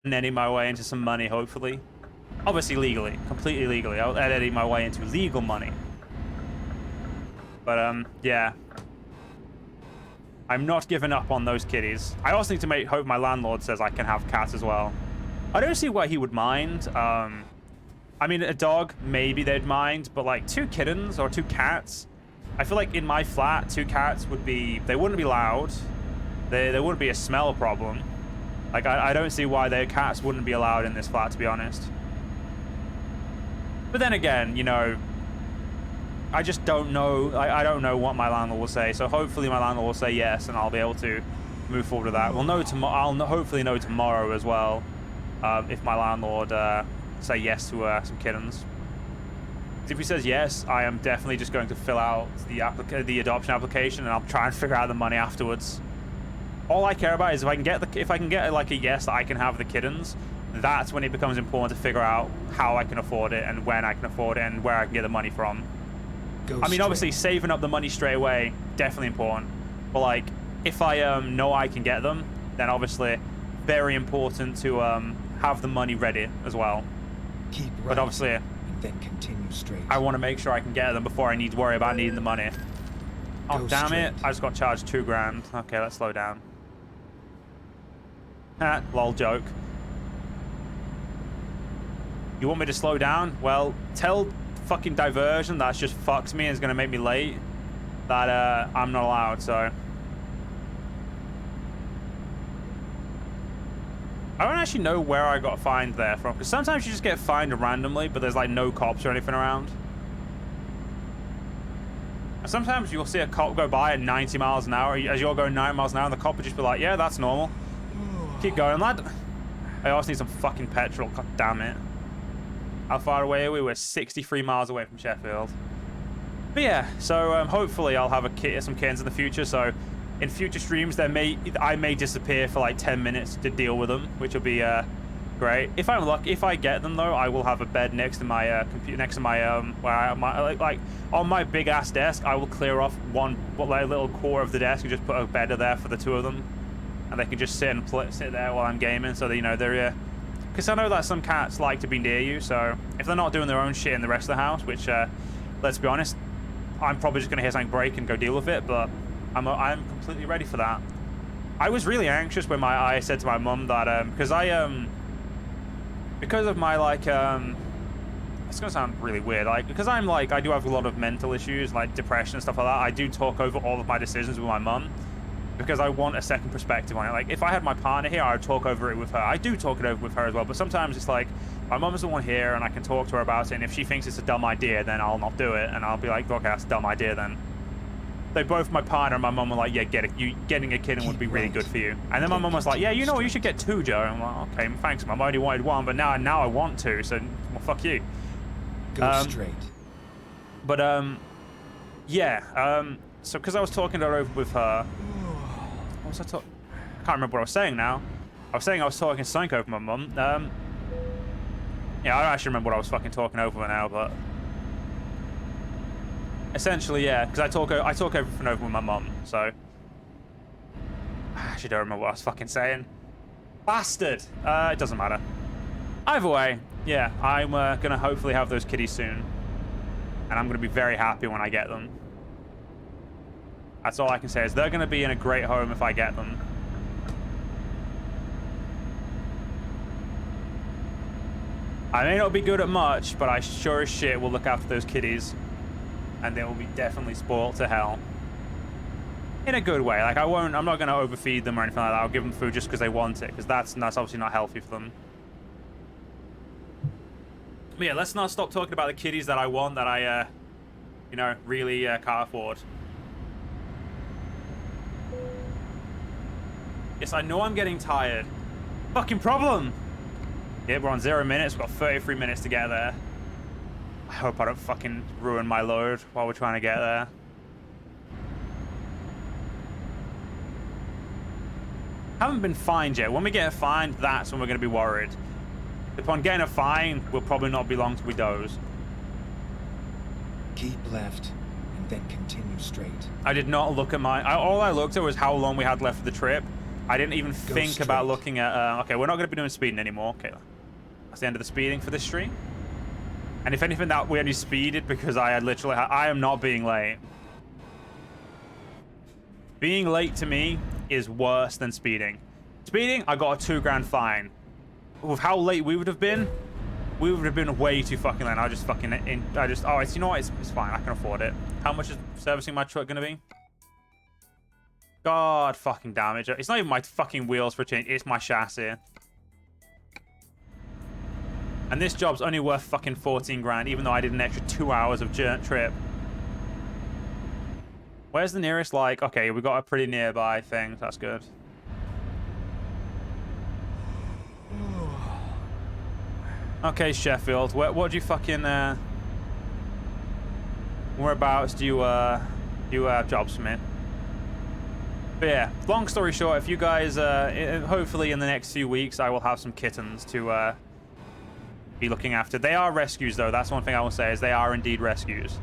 netting my way into some money, hopefully. Obviously legally, completely legally. I'll edit my way into legal money. But yeah. I'm not giving up on those kitties. I also need to hope my landlord says I can have cats as well. I don't see why he would mind. I mean, a dog, maybe they'd mind, but like 2 kittens or 2 cats, I feel like in my flat, 2 cats would be, they wouldn't be loud. There wouldn't be a smell problem. Like, I don't see why their cats wouldn't be allowed in this flat, to be honest. But then again, you know, I just don't know. I don't know what my landlord will say. So hopefully my landlord will say yes, and I'll be able to move forward with that. We'll know tomorrow. Hopefully know tomorrow as well, if my landlord say yes to some kittens. If he says yes, I am definitely just going to fill out the adoption application, and I'll try and figure out the money afterwards. All I care about is if I can get like a yes that I can have the kittens. That's when it becomes important to figure out how I can afford it and when I can afford it and where I can get the money from. I mean, obviously, saving up the money straight away, definitely important. But, like, if I know I can get them, then obviously very important to have the money ready as well. Keep right, but obviously, and then continue straight. I want to make sure I can get them before I need to worry about needing the money. Oh, Go damn it. straight. I just got charged 2 grand. Okay, let's slow down. Lol joke. You want me to slow down? Well, tell fucking Diversion that's just fucks me and is gonna make me late that I'm not allowed. So I don't actually know where I got fined there from, because sometimes you just get fined randomly but there's like no cops or anything around, and sometimes you'll see a cop go by at 90 miles an hour as you're going 90 miles an hour and the cop would just be like, yeah, that's normal, keep going, lad. I also need some fucking petrol. God damn it. How far away are we? We're 63 miles away from Sheffield. But yeah, so hopefully I'll have some kittens in the future. So in future streams, I may disappear for like 10 minutes to deal with them, which will be great. If I'm lucky, if I get them though, I will have a bed next to my computer, next to my like on my big ass desk. I will clear off one little core of the desk and just put a bed there for the 2 of them, and they can just sit there while I'm gaming. So that, you know, they're because I know that some cats like to be near you, so if they're not doing their own shit in the rest of the house, which, let's be honest, I'm probably just going to hear something break and go deal with it, but I'm completely ready for that. I was really anxious when I said to my mum that, because of my, like, it's going to sound really weird, like, because I do have a lot of mental issues, like depression and stuff like that. I do talk over all of my decisions with my mum, because I want a second perspective on it. Like, if I had my partner here, I would talk over it with her. I do talk it over with her as well, but sometimes it's like, my mum's the one here, and I can talk to her about it, and if she thinks it's a dumb idea, then I'll not do it, and I'll be like, okay, that's a dumb idea then. They both, my partner and my mum were like, yeah, getting a kitten would be really good for you. And then my mum was like, yeah, you know what, you should get 2, Joe. And I'm like, okay, thanks, mum, I only wanted 1, but now I want 2, so, well, fuck you. Go straight. But, yeah, so because I was talking it over with her, what was I talking? I can't remember what I was saying now. I was saying I was talking something over my mum. Yeah, I don't actually remember what I was fucking talking over now, but essentially, yeah, because I talk everything over with my mum, so I actually don't remember what I was fucking saying. Bastard! It doesn't matter. Either way, yeah, I'm gonna hopefully have those kitties soon, and I'm gonna be very happy when I get them. That's all I can say, is they're going to be in a great home if I get them. I may not be good at much, but I sure as shit will look after those kitties. And they will be definitely spoiled to hell. In a good way. Like, I'm not going to overfeed them or anything like that. I'll give them food just because they want it, because that's obviously not healthy for them. But yeah, let's not stop talking about the kitties that I want, that I, you know, really can't afford. Yes, I know I'm getting tired. Fucking problem! Yeah, we're on 0 minutes. We've got 33 minutes to get there. I hope I don't fucking ruin my load while we're trying to get there. Haven't been fined yet. When we get a fine, that's when we're going to be worried. Upon getting a fine, we'll probably not be long till we doze. Keep left, and then continue straight. I did not look at my... all I looked at was how long we had left of the trip. I didn't even think about straight. looking at... okay, we're not going to be doing speeding anymore. Okay, that's the end of the speeding for this stream. And if anything, that we only speeded because I had literally... I am not being late. Being late to me is worse than speeding. Speeding, I got a $2,000 fine. With how late we would have been way too fucking late. I just fucking... oh, it's, you know what? It's fine. I can afford it. How much is servicing my truck going to be? God fucking damn it. It's not even my fucking wheels for a change. It's my chassis. And this job's only worth fucking 14 grand, even though I did an extra 2 hours of trip. Where's the nearest, like... Okay, we got a pretty nearby thing. That's good. Okay, Sheffield. What do you fucking... whereabouts do you have jobs for me? But yeah, long story short, if you guys... hopefully in the next few weeks, I will have some kittens to... be looking after. They are rescues, though. That's one thing I will say, is they are indeed rescues.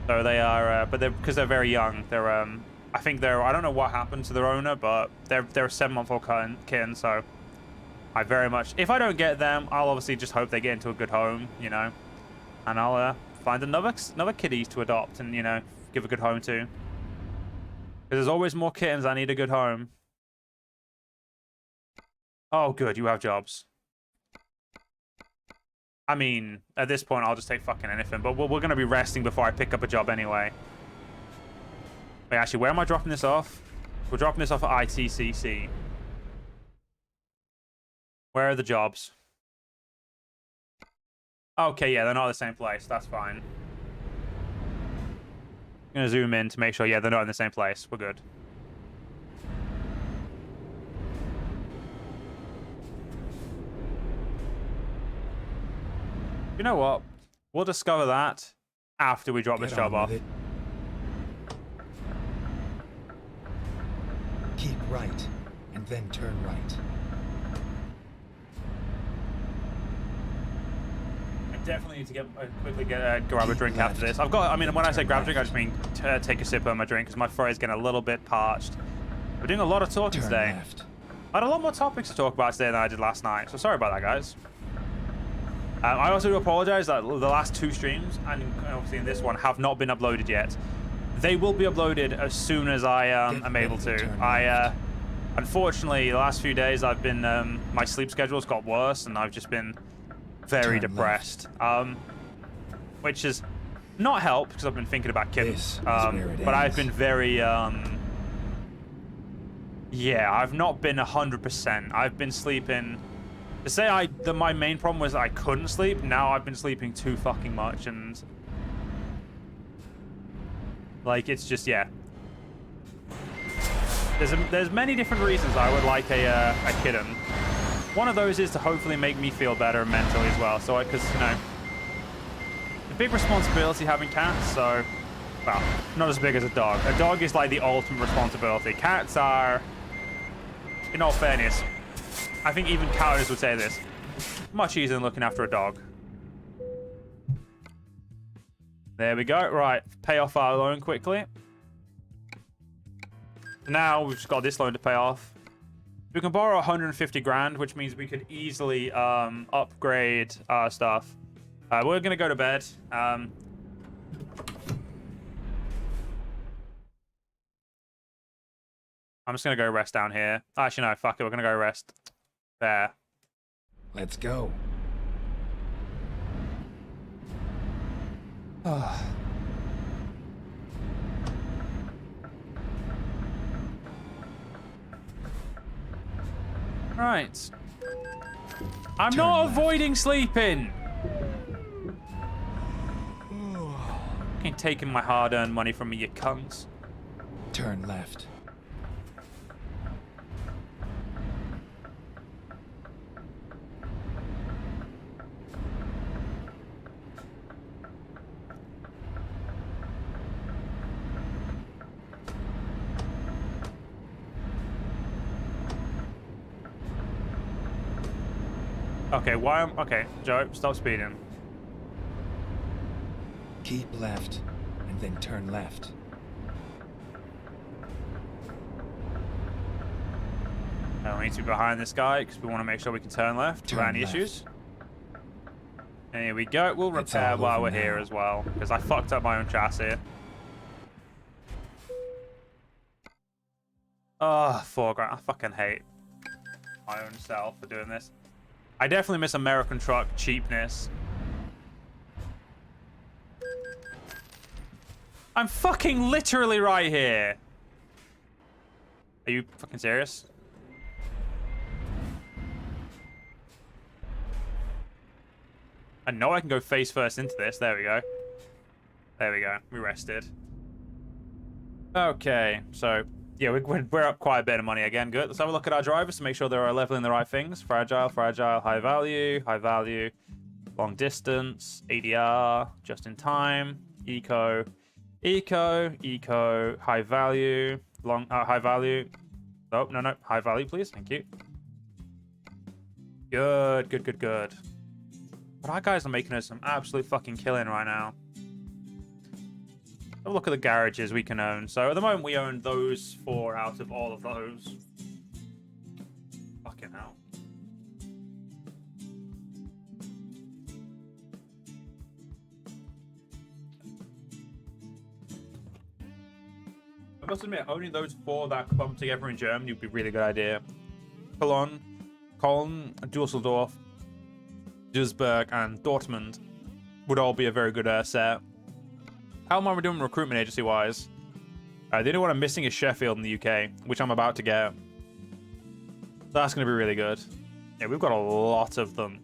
So they are, but they're, because they're very young. They're, I think they're, I don't know what happened to their owner, but they're a 7-month-old kitten. So I very much, if I don't get them, I'll obviously just hope they get into a good home, you know, and I'll find another kitty to adopt and, you know, give a good home to. Because there's always more kittens. I need a good home. Oh, good. You have jobs. I mean, at this point, I'll just take fucking anything. But we're going to be resting before I pick up a job anyway. Wait, actually, where am I dropping this off? We're dropping this off at ITCC. Where are the jobs? Okay, yeah, they're not at the same place. That's fine. I'm going to zoom in to make sure, yeah, they're not in the same place. We're good. You know what? We'll discover that after we drop this job off. Keep right, and then turn right. I definitely need to quickly grab a drink after this. I've got. I mean, when I say grab a drink, I just mean take a sip of my drink because my throat is getting a little bit parched. We're doing a lot of talking today. Left. I had a lot more topics to talk about today than I did last night, so sorry about that, guys. I also do apologize that the last 2 streams, and obviously in this one, have not been uploaded yet. They will be uploaded as soon as I am able to. Unfortunately, the last few days I've been, my sleep schedule's got worse, and I've just been very depressed. Which has not helped, because I've been thinking about kids. But I've been very, yeah, I've not been 100%. I've been sleeping... To say that my main problem was I couldn't sleep, now I've been sleeping too fucking much, and like it's just, yeah. There's many different reasons I would like a kitten. One of those is to hopefully make me feel better mentally as well. So because you know, a big responsibility having cats. So, well, not as big as a dog. A dog is like the ultimate responsibility. Cats are, in all fairness, I think even cat owners would say this, much easier than looking after a dog. There we go. Right, pay off our loan quickly. Now we've just got this loan to pay off. We can borrow 150 grand, which means we could easily upgrade our stuff. We're gonna go to bed. I'm just gonna go rest down here. Actually, no, fuck it. We're gonna go rest there. Let's go. Right. I'm not avoiding sleeping. Fucking taking my hard-earned money from me, you cunts. Turn left. Okay, why am... Okay, Joe, stop speeding. Keep left, and then turn left. We need to be behind this guy because we want to make sure we can turn left without any issues. And here we go. We'll repair while we're here as well because I fucked up my own chassis. Oh, $4 grand. I fucking hate my own self for doing this. I definitely miss American truck cheapness. I'm fucking literally right here. Are you fucking serious? I know I can go face first into this. There we go. There we go. We rested. Okay, so yeah, we're up quite a bit of money again. Good. Let's have a look at our drivers to make sure they're leveling the right things. Fragile, high value, long distance, ADR, just in time, eco, high value, high value. Oh, no, high value, please. Thank you. Good. But our guys are making us some absolute fucking killing right now. Have a look at the garages we can own. So at the moment we own those 4 out of all of those. Fucking hell. I must admit, owning those 4 that clump together in Germany would be a really good idea. Cologne, Dusseldorf, Duisburg, and Dortmund would all be a very good set. How am I doing recruitment agency-wise? The only one I'm missing is Sheffield in the UK, which I'm about to get. That's going to be really good. Yeah, we've got a lot of them.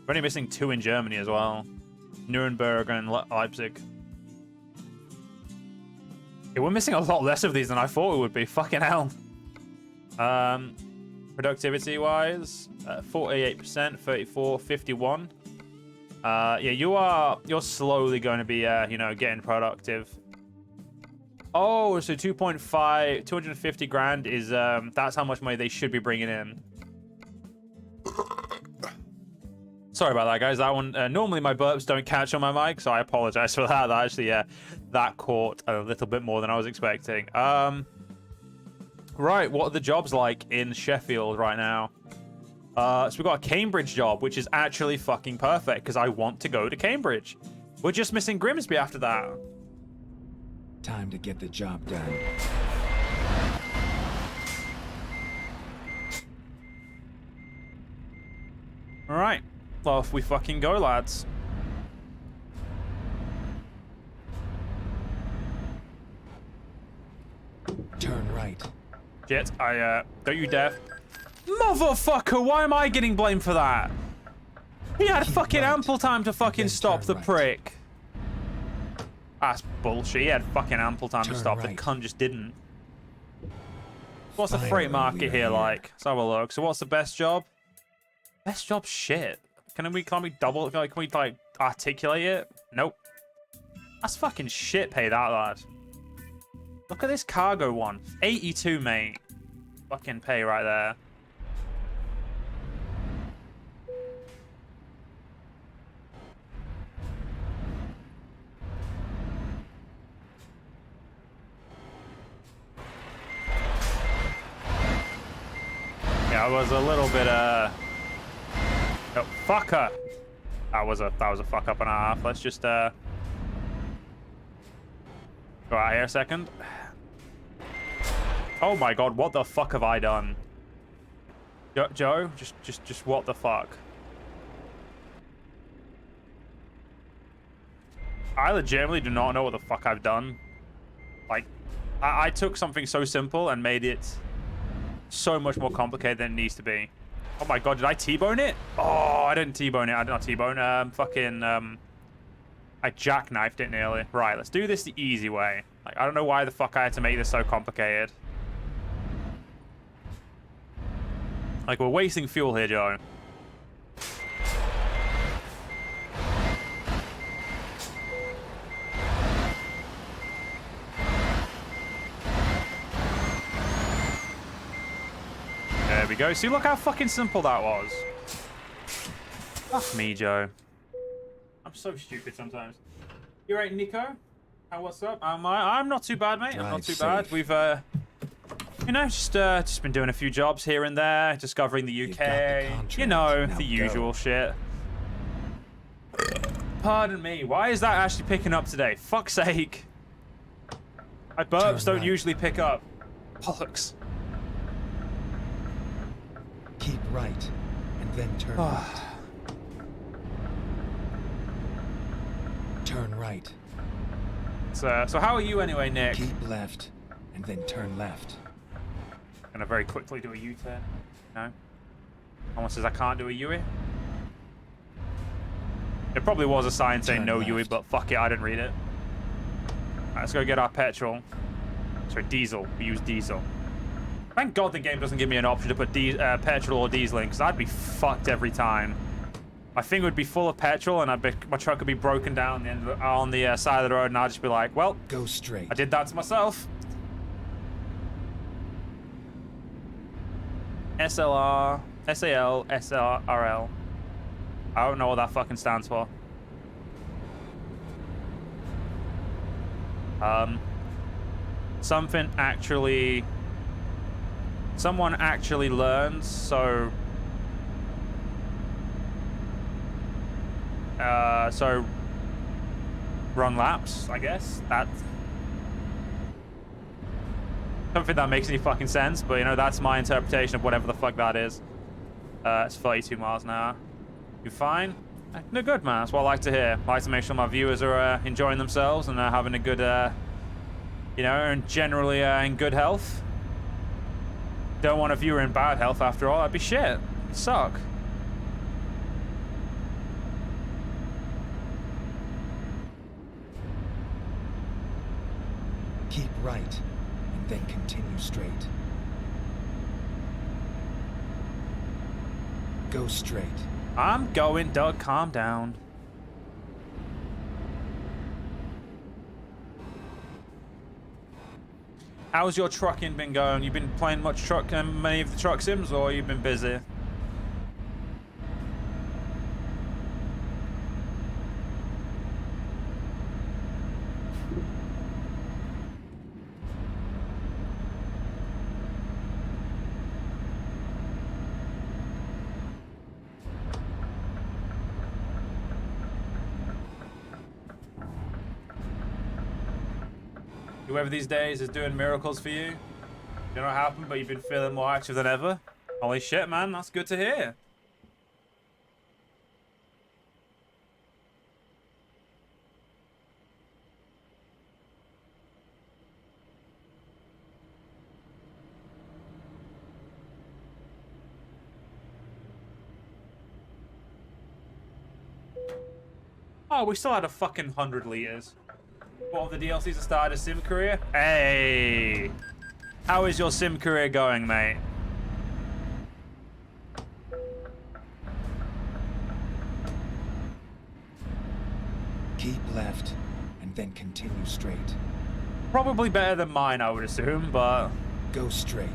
We're only missing 2 in Germany as well. Nuremberg and Leipzig. Yeah, we're missing a lot less of these than I thought we would be. Fucking hell. Productivity-wise, 48%, 34, 51. Yeah, you're slowly going to be, getting productive. Oh, so 250 grand is, that's how much money they should be bringing in. Sorry about that, guys. That one, normally my burps don't catch on my mic, so I apologize for that. That actually, that caught a little bit more than I was expecting. Right, what are the jobs like in Sheffield right now? So we've got a Cambridge job, which is actually fucking perfect because I want to go to Cambridge. We're just missing Grimsby after that. Time to get the job done. All right, well, if we fucking go, lads. Turn right. Shit, don't you dare. Motherfucker, why am I getting blamed for that? He had fucking ample time to fucking stop the prick. That's bullshit. He had fucking ample time to stop. The cunt just didn't. What's the freight market here like? Let's have a look. So what's the best job? Best job shit. Can we double, can we like articulate it? Nope. That's fucking shit pay, that lad. Look at this cargo one. 82, mate. Fucking pay right there. Yeah, I was a little bit oh, fucker. That was a fuck up and a half. Let's just go out here a second. Oh my god, what the fuck have I done? Joe, just what the fuck? I legitimately do not know what the fuck I've done. Like, I took something so simple and made it so much more complicated than it needs to be. Oh my god, did I T-bone it? Oh, I didn't T-bone it. I did not T-bone. I jackknifed it nearly. Right, let's do this the easy way. Like, I don't know why the fuck I had to make this so complicated. Like, we're wasting fuel here, Joe. There we go. See, look how fucking simple that was. Fuck me, Joe. I'm so stupid sometimes. You right, Nico? What's up? I'm not too bad, mate. I'm not too bad. We've, You know, just been doing a few jobs here and there, discovering the You've UK. got the contract. You know, Now the go. usual shit. Pardon me, why is that actually picking up today? Fuck's sake. My burps Turn don't right. usually pick up. Bollocks. Keep right, and then turn right. Turn right. So how are you anyway, Nick? Keep left, and then turn left. Gonna very quickly do a U-turn. No. Someone says I can't do a Yui. It probably was a sign saying Turn no Yui, left. but fuck it, I didn't read it. Alright, let's go get our petrol. Sorry, diesel. We use diesel. Thank God the game doesn't give me an option to put petrol or diesel in, because I'd be fucked every time. My thing would be full of petrol, and my truck would be broken down on the side of the road, and I'd just be like, well, Go straight. I did that to myself. SLR, SAL, SRL. I don't know what that fucking stands for. Someone actually learns, so run laps, I guess. That's something that makes any fucking sense, but you know, that's my interpretation of whatever the fuck that is. It's 32 miles an hour. You fine? No, good, man. That's what I like to hear. I like to make sure my viewers are enjoying themselves and having a good, you know, and generally in good health. Don't want a viewer in bad health after all. That'd be shit. It'd suck. Keep right, and then continue straight. Go straight. I'm going, Doug. Calm down. How's your trucking been going? You been playing much truck and many of the truck sims, or you've been busy? Whoever these days is doing miracles for you. Don't know what happened, but you've been feeling more active than ever. Holy shit, man. That's good to hear. Oh, we still had a fucking 100 liters. What of the DLCs that started a sim career? Hey! How is your sim career going, mate? Keep left, and then continue straight. Probably better than mine, I would assume, but... Go straight.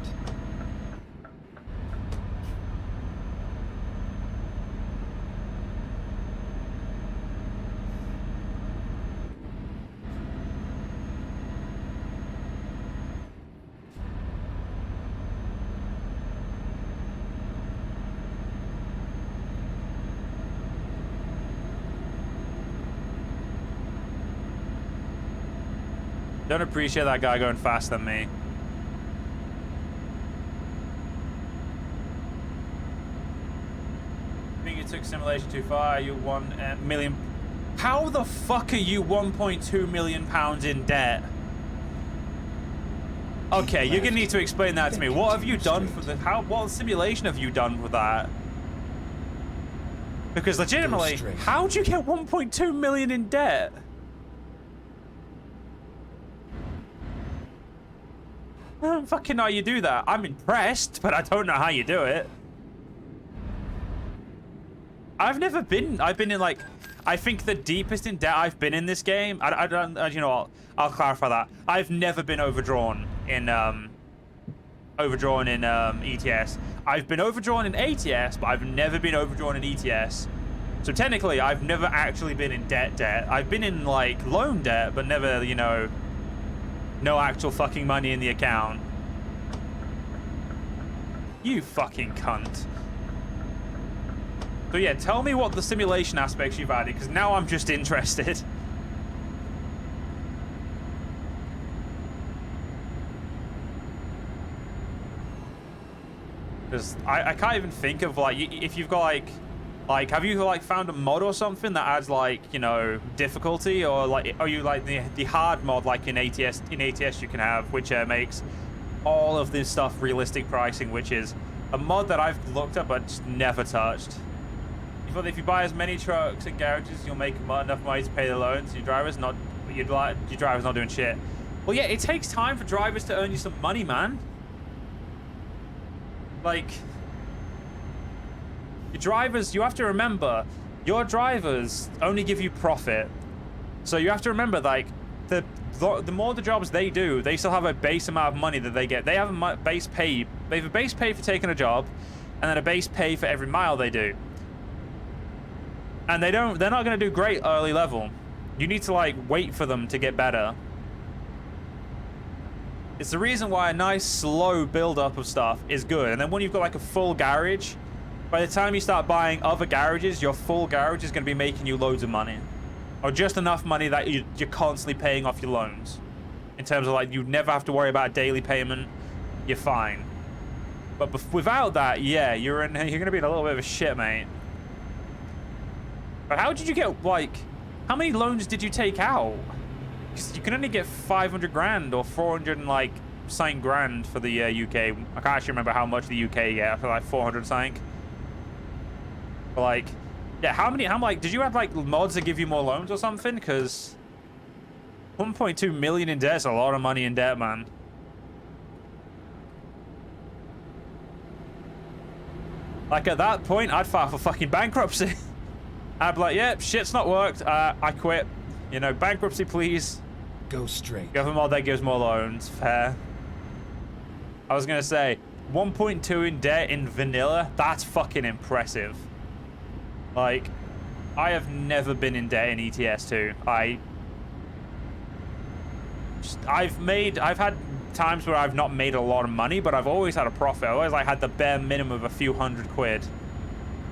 Don't appreciate that guy going faster than me. I think you took simulation too far. You won a million. How the fuck are you 1.2 million pounds in debt? Okay, you're gonna need to explain that to me. What have you done for the? What simulation have you done with that? Because legitimately, how'd you get 1.2 million in debt? I don't fucking know how you do that. I'm impressed, but I don't know how you do it. I've been in like, I think the deepest in debt I've been in this game, I don't, you know what, I'll clarify that. I've never been overdrawn in ETS. I've been overdrawn in ATS, but I've never been overdrawn in ETS. So technically, I've never actually been in debt. I've been in like loan debt, but never, you know, no actual fucking money in the account. You fucking cunt. So yeah, tell me what the simulation aspects you've added, because now I'm just interested. Because I can't even think of, like, if you've got, like, have you, like, found a mod or something that adds, like, you know, difficulty? Or, like, are you, like, the hard mod, like, in ATS you can have, which makes all of this stuff realistic pricing, which is a mod that I've looked at but just never touched. You thought if you buy as many trucks and garages, you'll make enough money to pay the loans. Your driver's not doing shit. Well, yeah, it takes time for drivers to earn you some money, man. Like, your drivers, you have to remember, your drivers only give you profit. So you have to remember, like, the more the jobs they do, they still have a base amount of money that they get. They have a base pay. They have a base pay for taking a job, and then a base pay for every mile they do. And they're not going to do great early level. You need to, like, wait for them to get better. It's the reason why a nice slow build-up of stuff is good. And then when you've got, like, a full garage, by the time you start buying other garages, your full garage is going to be making you loads of money. Or just enough money that you're constantly paying off your loans. In terms of, like, you never have to worry about daily payment. You're fine. But without that, yeah, you're going to be in a little bit of a shit, mate. But how did you get, like, how many loans did you take out? Because you can only get 500 grand or 400 and, like, something grand for the UK. I can't actually remember how much the UK get. I feel like 400 something. But, like, yeah, how like, did you have, like, mods that give you more loans or something? Because 1.2 million in debt is a lot of money in debt, man. Like, at that point, I'd file for fucking bankruptcy. I'd be like, yep, shit's not worked. I quit. You know, bankruptcy, please. Go straight. Give a mod that gives more loans. Fair. I was going to say, 1.2 in debt in vanilla, that's fucking impressive. Like, I have never been in debt in ETS2. I've had times where I've not made a lot of money, but I've always had a profit. I always, like, had the bare minimum of a few £100,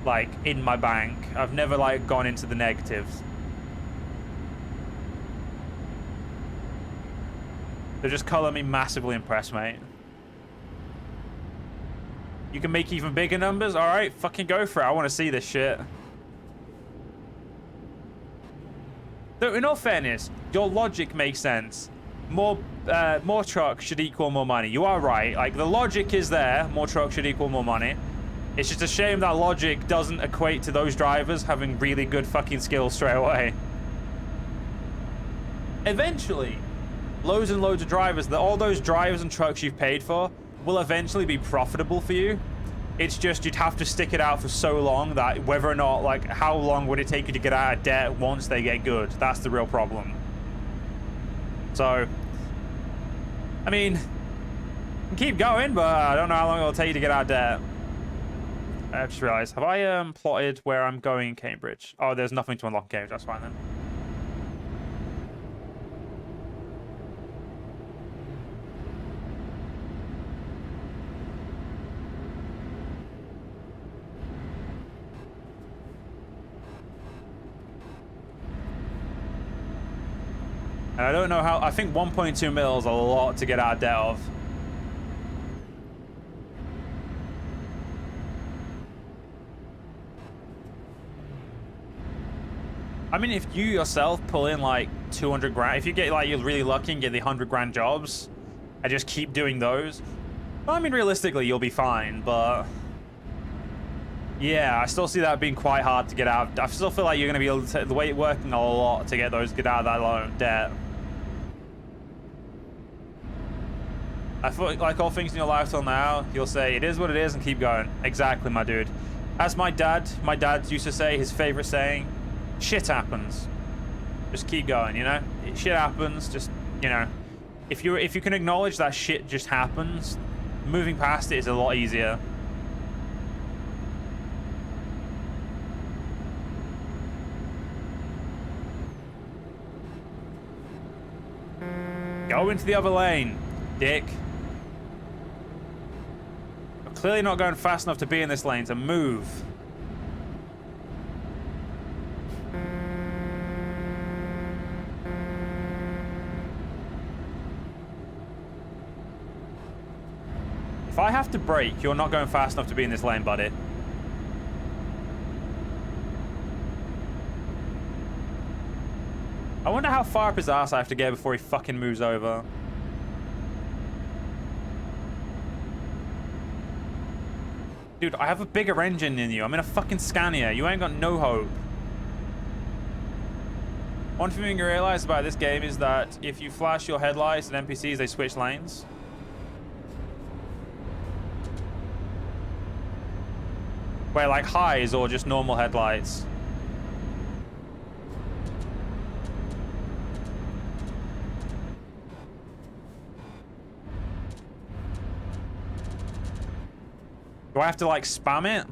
like, in my bank. I've never, like, gone into the negatives. They just color me massively impressed, mate. You can make even bigger numbers? Alright, fucking go for it. I want to see this shit. Though, in all fairness, your logic makes sense. More trucks should equal more money. You are right. Like, the logic is there. More trucks should equal more money. It's just a shame that logic doesn't equate to those drivers having really good fucking skills straight away. Eventually, loads and loads of drivers, all those drivers and trucks you've paid for will eventually be profitable for you. It's just you'd have to stick it out for so long that whether or not, like, how long would it take you to get out of debt once they get good? That's the real problem. So, I mean, keep going, but I don't know how long it'll take you to get out of debt. I just realized, have I plotted where I'm going in Cambridge? Oh, there's nothing to unlock in Cambridge. That's fine then. And I don't know how. I think 1.2 mil is a lot to get out of debt of. I mean, if you yourself pull in like 200 grand, if you get, like, you're really lucky and get the 100 grand jobs and just keep doing those, well, I mean, realistically, you'll be fine. But yeah, I still see that being quite hard to get out. I still feel like you're going to be able to, the way working a lot to get out of that loan debt. I feel like all things in your life till now, you'll say, it is what it is, and keep going. Exactly, my dude. As my dad used to say, his favorite saying, shit happens. Just keep going, you know? Shit happens, just, you know. If you can acknowledge that shit just happens, moving past it is a lot easier. Go into the other lane, dick. clearly not going fast enough to be in this lane, to move. If I have to brake, you're not going fast enough to be in this lane, buddy. I wonder how far up his ass I have to get before he fucking moves over. Dude, I have a bigger engine than you. I'm in a fucking Scania. You ain't got no hope. One thing you realize about this game is that if you flash your headlights at NPCs, they switch lanes. Where like highs or just normal headlights. Do I have to like spam it?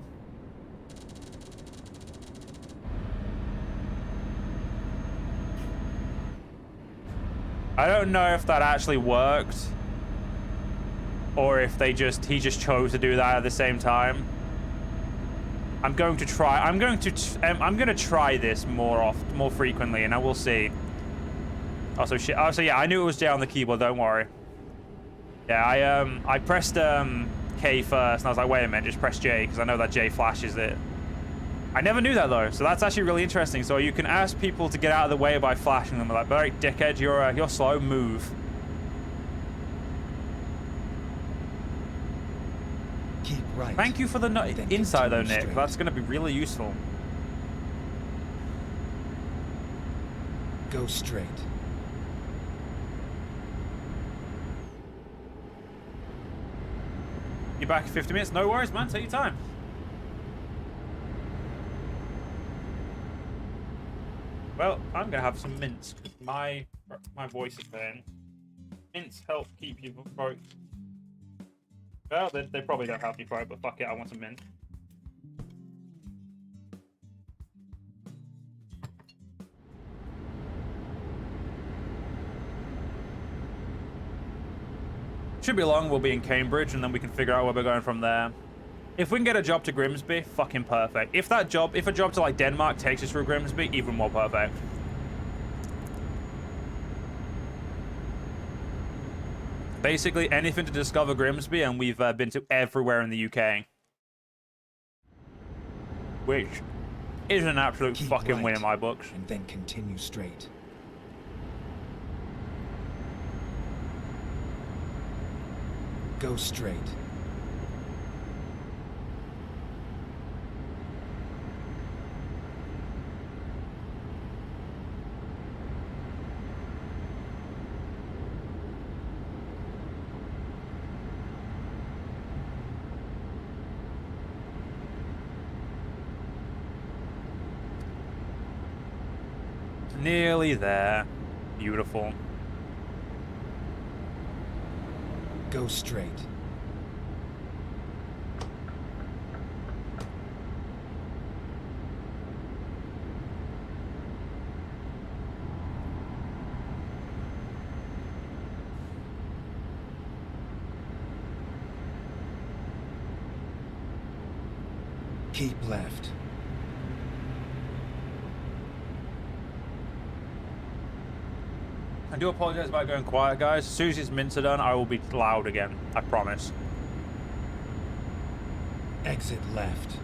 I don't know if that actually worked, or if he just chose to do that at the same time. I'm going to try. I'm going to try this more frequently, and I will see. Also, shit. Oh, so yeah, I knew it was J on the keyboard. Don't worry. Yeah, I pressed K first, and I was like, wait a minute, just press J, because I know that J flashes it. I never knew that though, so that's actually really interesting. So you can ask people to get out of the way by flashing them. Like, all right, dickhead, you're slow. Move. Keep right. Thank you for the insight though, Nick. Straight. That's going to be really useful. Go straight. You back in 50 minutes? No worries, man. Take your time. Well, I'm gonna have some mints. My voice is pain. Mints help keep you broke. Well, they probably don't help you broke, but fuck it, I want some mint. Should be long. We'll be in Cambridge, and then we can figure out where we're going from there. If we can get a job to Grimsby, fucking perfect. If a job to like Denmark takes us through Grimsby, even more perfect. Basically, anything to discover Grimsby, and we've been to everywhere in the UK. Which is an absolute Keep fucking right, win in my books. And then continue straight. Go straight. Nearly there. Beautiful. Go straight. Keep left. I do apologize about going quiet, guys. As soon as these mints are done, I will be loud again. I promise. Exit left.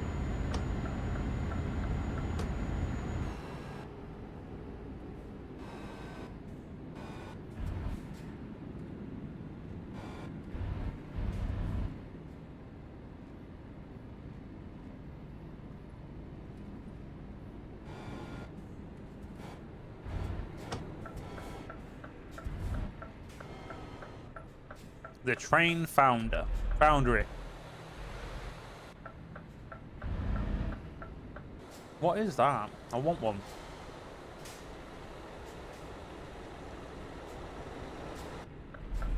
The train foundry. What is that? I want one.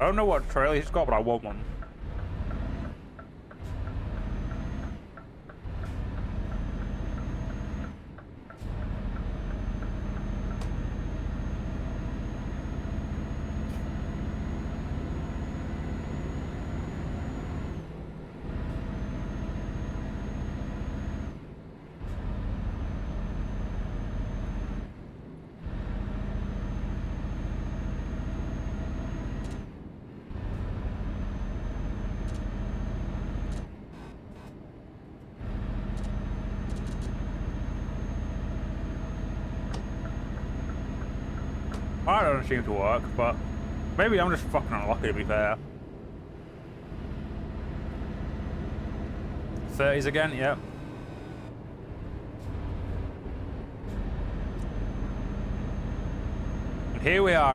I don't know what trailer he's got, but I want one. That doesn't seem to work, but maybe I'm just fucking unlucky to be fair. 30s again, yep. And here we are.